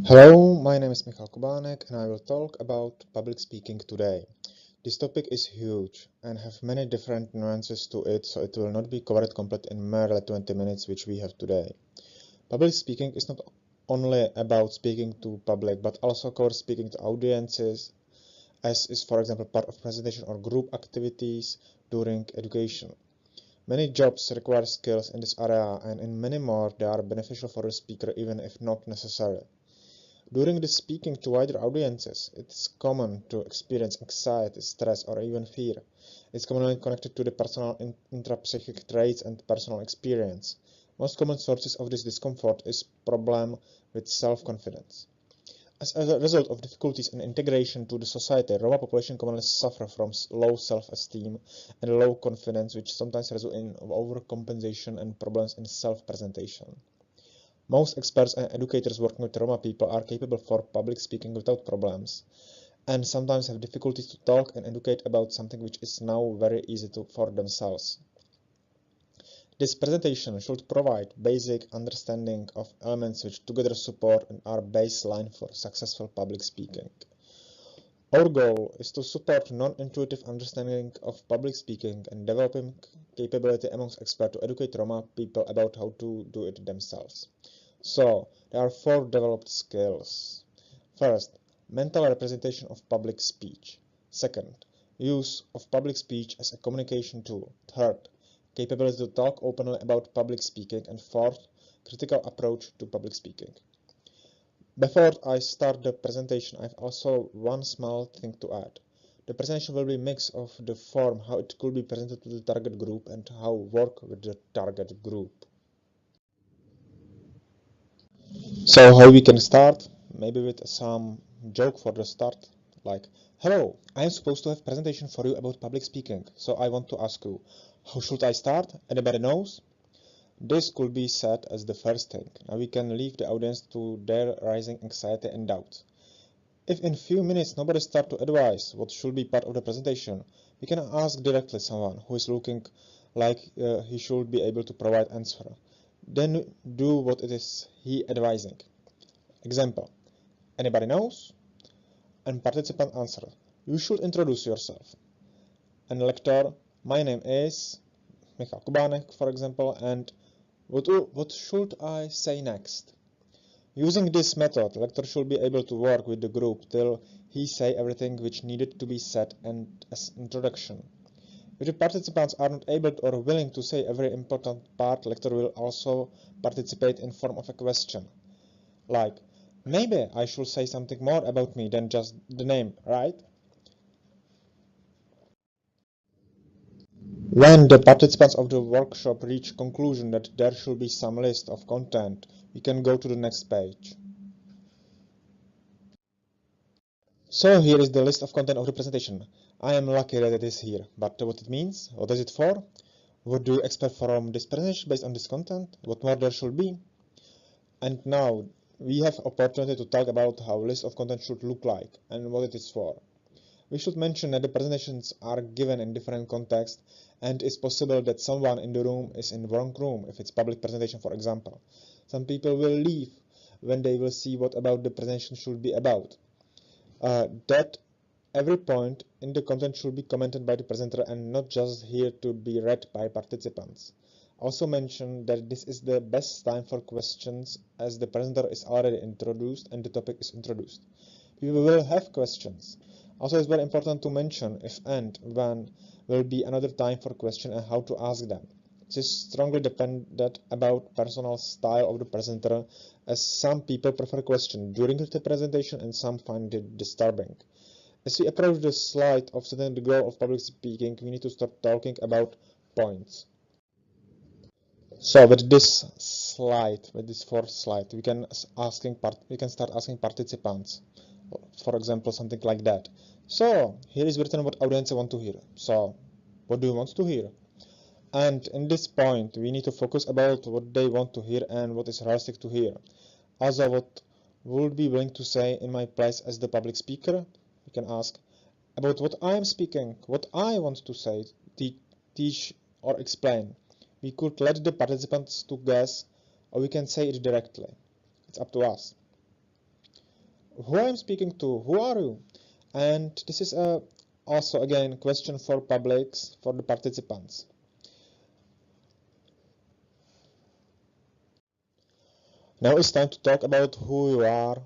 Hello, my name is Michal Kubánek and I will talk about public speaking today. This topic is huge and have many different nuances to it, so it will not be covered complete in merely 20 minutes which we have today. Public speaking is not only about speaking to public but also covers speaking to audiences, as is for example part of presentation or group activities during education. Many jobs require skills in this area and in many more they are beneficial for the speaker even if not necessary. During the speaking to wider audiences, it's common to experience anxiety, stress, or even fear. It's commonly connected to the personal intrapsychic traits and personal experience. Most common sources of this discomfort is problem with self-confidence. As a result of difficulties in integration to the society, Roma population commonly suffer from low self-esteem and low confidence, which sometimes result in overcompensation and problems in self-presentation. Most experts and educators working with Roma people are capable for public speaking without problems, and sometimes have difficulties to talk and educate about something which is now very easy for themselves. This presentation should provide basic understanding of elements which together support and are baseline for successful public speaking. Our goal is to support non-intuitive understanding of public speaking and developing capability amongst experts to educate Roma people about how to do it themselves. So, there are 4 developed skills. First, mental representation of public speech. Second, use of public speech as a communication tool. Third, capability to talk openly about public speaking. And fourth, critical approach to public speaking. Before I start the presentation, I have also one small thing to add. The presentation will be a mix of the form, how it could be presented to the target group, and how work with the target group. So how we can start? Maybe with some joke for the start, like, hello, I am supposed to have presentation for you about public speaking, so I want to ask you, how should I start? Anybody knows? This could be said as the first thing. Now we can leave the audience to their rising anxiety and doubt. If in few minutes nobody start to advise what should be part of the presentation, we can ask directly someone who is looking like he should be able to provide answer. Then do what it is he advising. Example, anybody knows? And participant answer, you should introduce yourself. And lector, my name is Michal Kubánek, for example, and what should I say next? Using this method, lector should be able to work with the group till he say everything which needed to be said and as introduction. If the participants are not able or willing to say every important part, lector will also participate in form of a question. Like, maybe I should say something more about me than just the name, right? When the participants of the workshop reach conclusion that there should be some list of content, we can go to the next page. So here is the list of content of the presentation. I am lucky that it is here, but what it means? What is it for? What do you expect from this presentation based on this content? What more there should be? And now we have opportunity to talk about how list of content should look like and what it is for. We should mention that the presentations are given in different contexts and it's possible that someone in the room is in the wrong room if it's public presentation, for example. Some people will leave when they will see what about the presentation should be about. That every point in the content should be commented by the presenter and not just here to be read by participants. Also mention that this is the best time for questions as the presenter is already introduced and the topic is introduced. People will have questions. Also, it's very important to mention if and when will be another time for question and how to ask them. This is strongly dependent about personal style of the presenter, as some people prefer question during the presentation and some find it disturbing. As we approach the slide of setting the goal of public speaking, we need to start talking about points. So with this slide, with this fourth slide, we can start asking participants, for example, something like that. So here is written what audience want to hear. So what do you want to hear? And in this point, we need to focus about what they want to hear and what is realistic to hear. Also, what would be willing to say in my place as the public speaker? We can ask about what I am speaking, what I want to say, teach or explain. We could let the participants to guess, or we can say it directly. It's up to us. Who I am speaking to? Who are you? And this is also again question for publics, for the participants. Now it's time to talk about who you are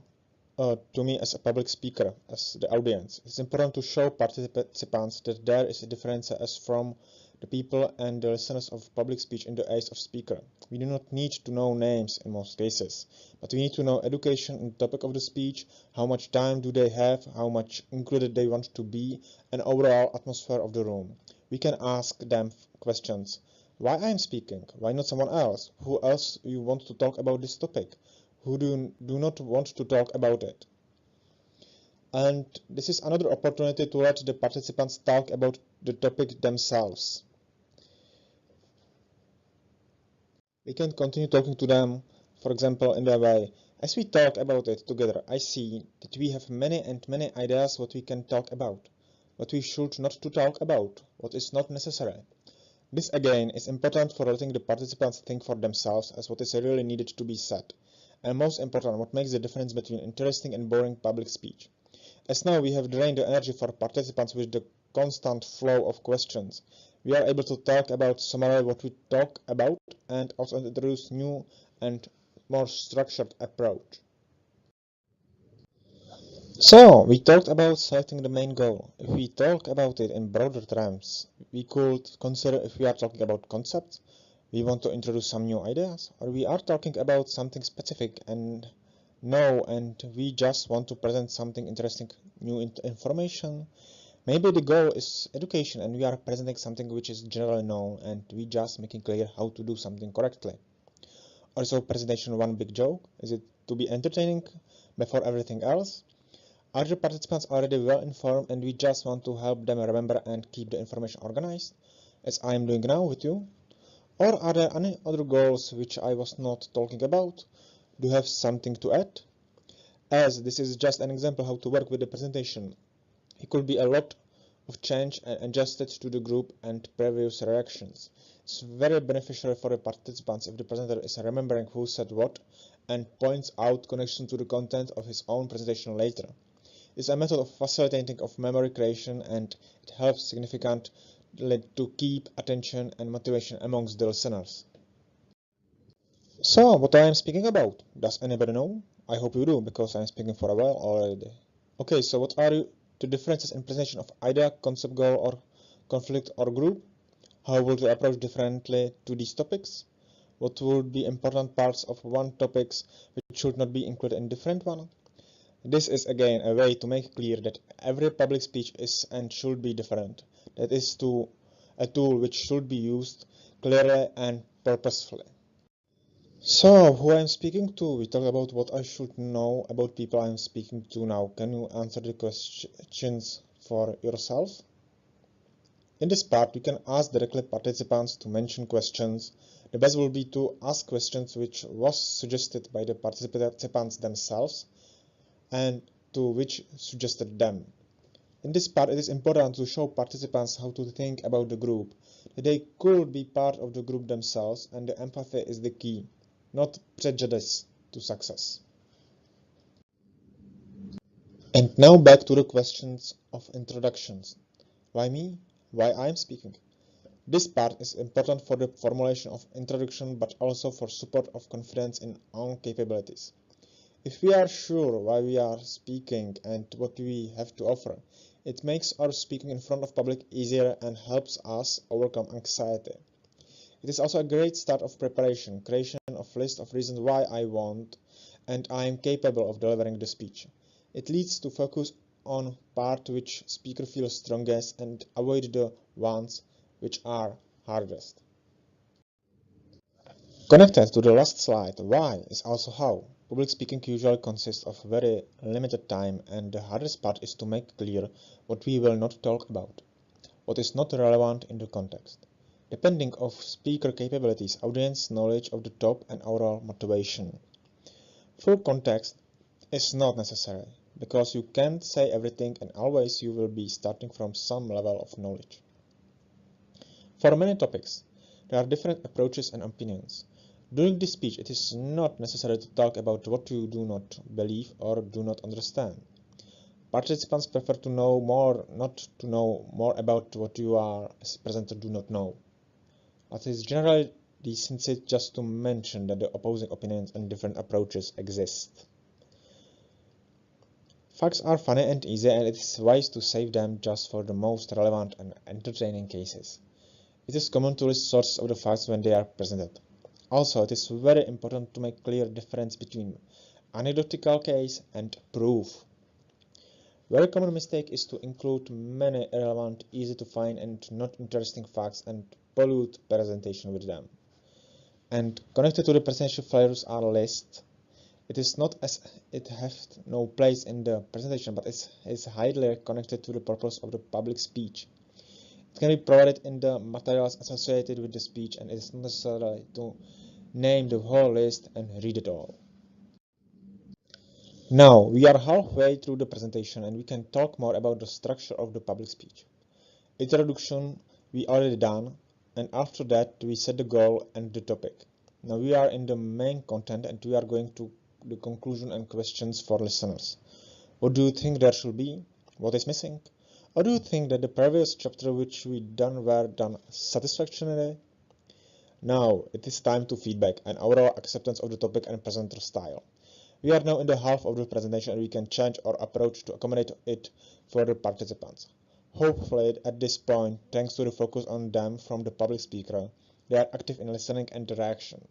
to me as a public speaker, as the audience. It's important to show participants that there is a difference as from the people and the listeners of public speech in the eyes of speaker. We do not need to know names in most cases, but we need to know education and topic of the speech, how much time do they have, how much included they want to be, and overall atmosphere of the room. We can ask them questions. Why I am speaking? Why not someone else? Who else you want to talk about this topic? Who do not want to talk about it? And this is another opportunity to let the participants talk about the topic themselves. We can continue talking to them, for example, in the way, as we talk about it together, I see that we have many and many ideas what we can talk about, what we should not to talk about, what is not necessary. This again is important for letting the participants think for themselves as what is really needed to be said, and most important, what makes the difference between interesting and boring public speech. As now we have drained the energy for participants with the constant flow of questions, we are able to talk about summarize what we talk about and also introduce new and more structured approach. So, we talked about selecting the main goal. If we talk about it in broader terms, we could consider if we are talking about concepts, we want to introduce some new ideas, or we are talking about something specific and we just want to present something interesting, new information. Maybe the goal is education and we are presenting something which is generally known and we just making clear how to do something correctly. Also, presentation one big joke, is it to be entertaining before everything else? Are the participants already well informed and we just want to help them remember and keep the information organized, as I am doing now with you? Or are there any other goals which I was not talking about? Do you have something to add? As this is just an example how to work with the presentation. It could be a lot of change and adjusted to the group and previous reactions. It's very beneficial for the participants if the presenter is remembering who said what and points out connection to the content of his own presentation later. It's a method of facilitating of memory creation and it helps significantly to keep attention and motivation amongst the listeners. So, what I am speaking about, does anybody know? I hope you do, because I am speaking for a while already. Okay, so what are the differences in presentation of idea, concept, goal, or conflict or group? How would you approach differently to these topics? What would be important parts of one topics which should not be included in different one? This is again a way to make clear that every public speech is and should be different. That is a tool which should be used clearly and purposefully. So, who I'm speaking to? We talk about what I should know about people I'm speaking to now. Can you answer the questions for yourself? In this part, you can ask directly participants to mention questions. The best will be to ask questions which was suggested by the participants themselves and to which suggested them. In this part, it is important to show participants how to think about the group, that they could be part of the group themselves, and the empathy is the key, not prejudice to success. And now back to the questions of introductions. Why me? Why I'm speaking? This part is important for the formulation of introduction but also for support of confidence in own capabilities. If we are sure why we are speaking and what we have to offer, it makes our speaking in front of public easier and helps us overcome anxiety. It is also a great start of preparation, creation of list of reasons why I want and I am capable of delivering the speech. It leads to focus on part which speaker feels strongest and avoid the ones which are hardest. Connected to the last slide, why is also how. Public speaking usually consists of very limited time and the hardest part is to make clear what we will not talk about, what is not relevant in the context. Depending of speaker capabilities, audience knowledge of the top and oral motivation. Full context is not necessary, because you can't say everything and always you will be starting from some level of knowledge. For many topics, there are different approaches and opinions. During this speech, it is not necessary to talk about what you do not believe or do not understand. Participants prefer to know more, not to know more about what you are as presenter do not know. It is generally decent just to mention that the opposing opinions and different approaches exist. Facts are funny and easy, and it is wise to save them just for the most relevant and entertaining cases. It is common to list sources of the facts when they are presented. Also, it is very important to make clear difference between anecdotal case and proof. Very common mistake is to include many irrelevant, easy to find and not interesting facts and pollute presentation with them. And connected to the presentation failures are list. It is not as it has no place in the presentation, but is highly connected to the purpose of the public speech. It can be provided in the materials associated with the speech, and it is not necessary to name the whole list and read it all. Now, we are halfway through the presentation and we can talk more about the structure of the public speech. Introduction we already done, and after that we set the goal and the topic. Now we are in the main content and we are going to the conclusion and questions for listeners. What do you think there should be? What is missing? Or do you think that the previous chapter which we done were done satisfactorily? Now it is time to feedback and overall acceptance of the topic and presenter style. We are now in the half of the presentation and we can change our approach to accommodate it for the participants. Hopefully at this point, thanks to the focus on them from the public speaker, they are active in listening and interaction.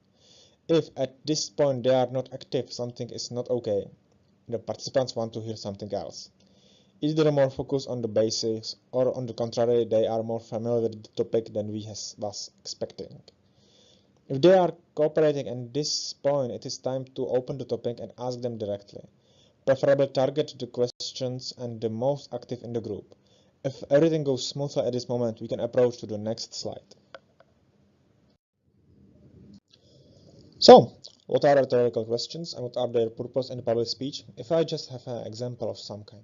If at this point they are not active, something is not okay. The participants want to hear something else. Either more focused on the basics or on the contrary, they are more familiar with the topic than we was expecting. If they are cooperating at this point, it is time to open the topic and ask them directly. Preferably target the questions and the most active in the group. If everything goes smoothly at this moment, we can approach to the next slide. So, what are rhetorical questions and what are their purpose in public speech? If I just have an example of some kind,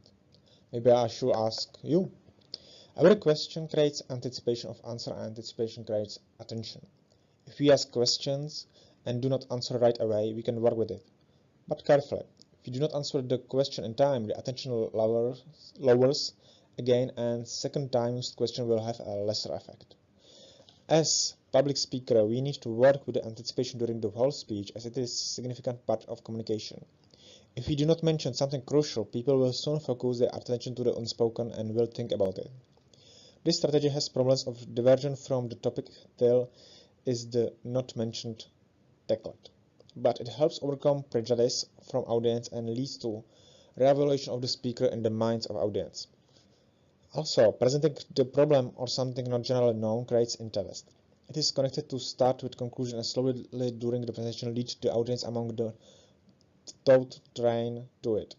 maybe I should ask you. Every question creates anticipation of answer and anticipation creates attention. If we ask questions and do not answer right away, we can work with it. But carefully, if you do not answer the question in time, the attention lowers again, and second time the question will have a lesser effect. As public speaker, we need to work with the anticipation during the whole speech, as it is a significant part of communication. If we do not mention something crucial, people will soon focus their attention to the unspoken and will think about it. This strategy has problems of diversion from the topic till is the not mentioned tackled, but it helps overcome prejudice from audience and leads to reevaluation of the speaker in the minds of audience. Also, presenting the problem or something not generally known creates interest. It is connected to start with conclusion and slowly during the presentation lead the audience among the thought train to it.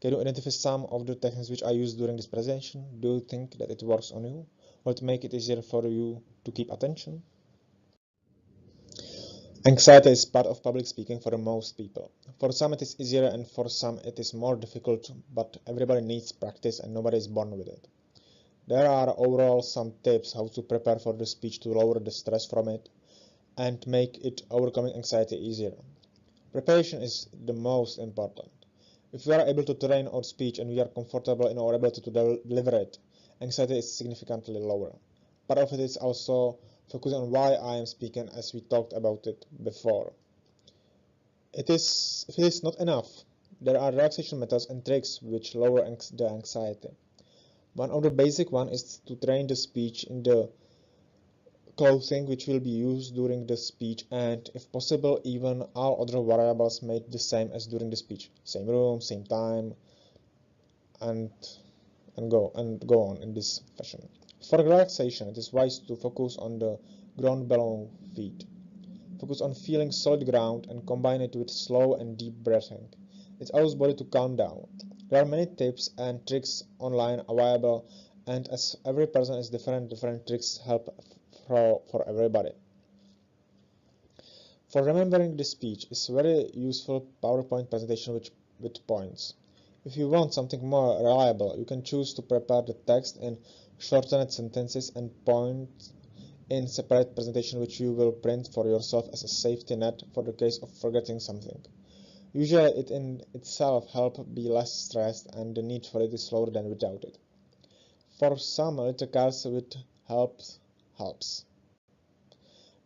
Can you identify some of the techniques which I used during this presentation? Do you think that it works on you? Will it make it easier for you to keep attention? Anxiety is part of public speaking for most people. For some it is easier and for some it is more difficult, but everybody needs practice and nobody is born with it. There are overall some tips how to prepare for the speech to lower the stress from it and make it overcoming anxiety easier. Preparation is the most important. If we are able to train our speech and we are comfortable in our ability to deliver it, anxiety is significantly lower. Part of it is also focus on why I am speaking, as we talked about it before. If it is not enough, there are relaxation methods and tricks which lower the anxiety. One of the basic one is to train the speech in the clothing which will be used during the speech, and if possible even all other variables made the same as during the speech. Same room, same time, and go on in this fashion. For relaxation, it is wise to focus on the ground below feet. Focus on feeling solid ground and combine it with slow and deep breathing. It allows body to calm down. There are many tips and tricks online available, and as every person is different tricks help for everybody. For remembering the speech is very useful PowerPoint presentation with points. If you want something more reliable, you can choose to prepare the text in shortened sentences and points in separate presentation which you will print for yourself as a safety net for the case of forgetting something. Usually it in itself helps be less stressed and the need for it is lower than without it. For some, little cards with helps.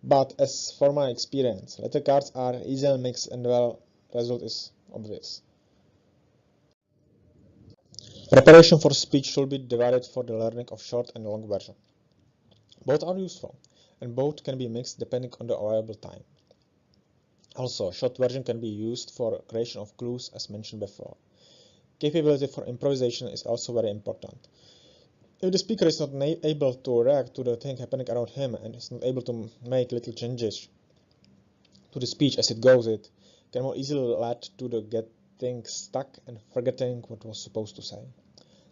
But as for my experience, letter cards are easily mixed and the result is obvious. Preparation for speech should be divided for the learning of short and long version. Both are useful, and both can be mixed depending on the available time. Also, short version can be used for creation of clues as mentioned before. Capability for improvisation is also very important. If the speaker is not able to react to the thing happening around him and is not able to make little changes to the speech as it goes, it can more easily lead to the getting stuck and forgetting what was supposed to say.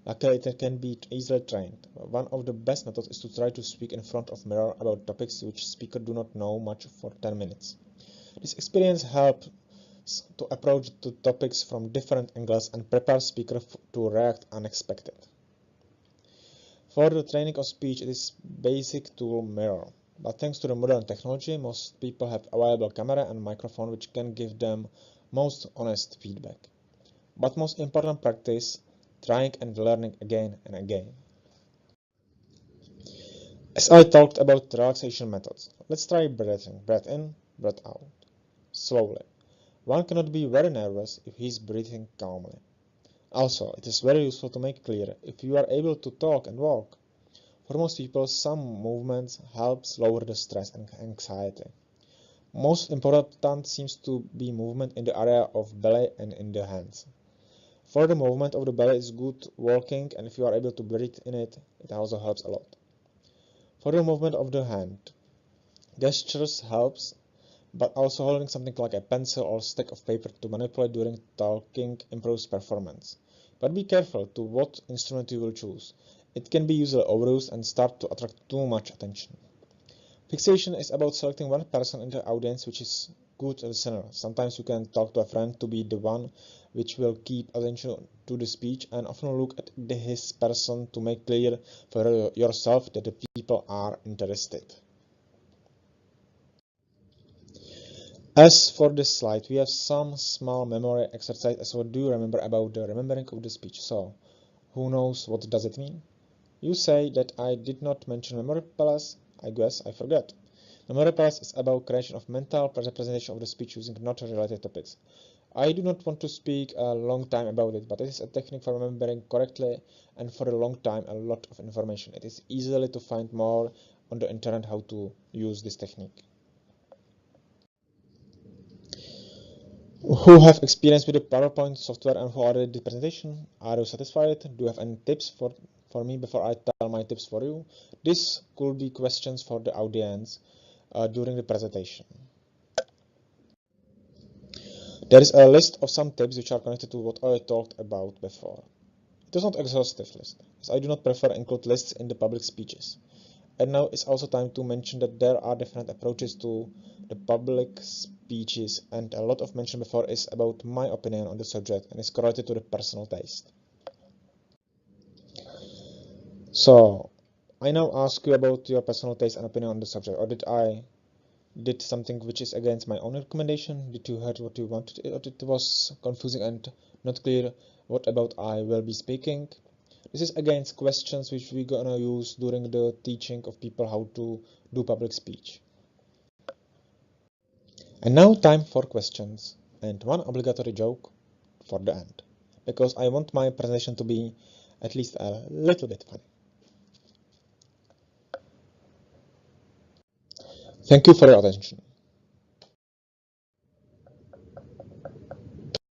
Luckily, it can be easily trained. One of the best methods is to try to speak in front of mirror about topics which speaker do not know much for 10 minutes. This experience helps to approach the topics from different angles and prepare speaker to react unexpected. For the training of speech, it is basic tool mirror, but thanks to the modern technology, most people have available camera and microphone which can give them most honest feedback. But most important practice, trying and learning again and again. As I talked about relaxation methods, let's try breathing. Breath in, breath out. Slowly. One cannot be very nervous if he is breathing calmly. Also, it is very useful to make clear if you are able to talk and walk. For most people, some movements helps lower the stress and anxiety. Most important seems to be movement in the area of belly and in the hands. For the movement of the belly is good walking, and if you are able to breathe in it, it also helps a lot. For the movement of the hand, gestures helps, but also holding something like a pencil or stack of paper to manipulate during talking improves performance. But be careful to what instrument you will choose. It can be usually overused and start to attract too much attention. Fixation is about selecting one person in the audience which is good listener. Sometimes you can talk to a friend to be the one which will keep attention to the speech and often look at his person to make clear for yourself that the people are interested. As for this slide, we have some small memory exercise as what do you remember about the remembering of the speech. So, who knows what does it mean? You say that I did not mention memory palace. I guess I forgot. Memory palace is about creation of mental representation of the speech using not related topics. I do not want to speak a long time about it, but it is a technique for remembering correctly and for a long time a lot of information. It is easily to find more on the internet how to use this technique. Who have experience with the PowerPoint software and who already did the presentation? Are you satisfied? Do you have any tips for me before I tell my tips for you? This could be questions for the audience during the presentation. There is a list of some tips which are connected to what I talked about before. It is not an exhaustive list, as I do not prefer include lists in the public speeches. And now it's also time to mention that there are different approaches to the public speeches, and a lot of mention before is about my opinion on the subject and is correlated to the personal taste. So, I now ask you about your personal taste and opinion on the subject, or did I did something which is against my own recommendation? Did you heard what you wanted, or it was confusing and not clear what about I will be speaking? This is against questions which we're gonna use during the teaching of people how to do public speech. And now time for questions and one obligatory joke for the end, because I want my presentation to be at least a little bit funny. Thank you for your attention.